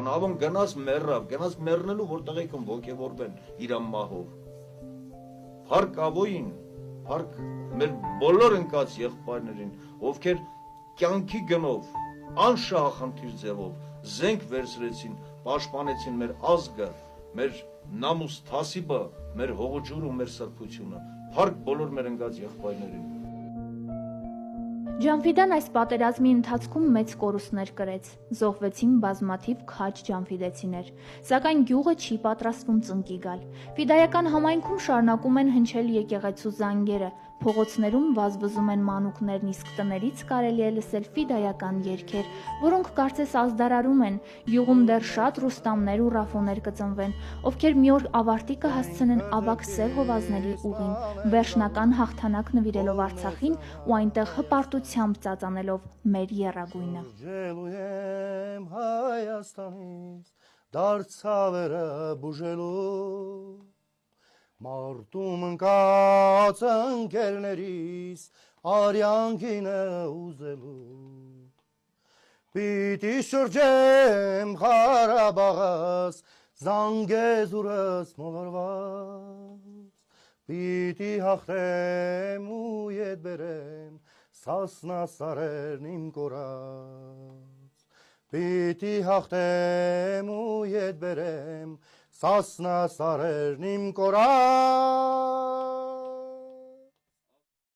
Ավոն գնաց մեռավ, գնաց մեռնելու, որտեղ եկան ոգևորվեն իր մահով։ Փառք Ավոյին, փառք մեր բոլոր ընկած եղբայրներին, ովքեր կյանքի գնով, անշահախնդիր ձևով զենք վերցրեցին, պաշտպանեցին մեր ազգը, մեր նամուս թասիբը, մեր հողջուրը ու մեր սրբությունը։ Փառք բոլոր մեր ընկած եղբայրներին։ Ջանֆիդան այս պատերազմի ընթացքում մեծ կորուստներ կրեց, զոհվեցին բազմաթիվ քաջ ջանֆիդեցիներ, սակայն գյուղը չի պատրաստվում ծնկի գալ։ Ֆիդայական համայնքում շարունակում են հնչել եկեղեցու զանգերը, փողոցներում վազվզում են մանուկներն, իսկ տներից կարելի է լսել ֆիդայական երգեր, որոնք կարծես ազդարարում են, գյուղում դեռ շատ ռուստամներ ու ռաֆոներ կծնվեն, ովքեր մի օր ավարտի կհասցնեն ավագ սև հովազների ուղին, վերջնական հաղթանակ նվիրելով Արցախին ու այնտեղ հպարտությամբ ծածանելով մեր եռագույնը։ Դարձավերը բուժելու Մարտում ընկած ընկերներիս արյանքինը ուզելու Պիտի շրջեմ Ղարաբաղս զանգեզուրս մոլորված Պիտի հաղթեմ ու ետ բերեմ Սասնա սարերն իմ կորած Պիտի հաղթեմ ու ետ բերեմ Սասնա սարերն իմ կորած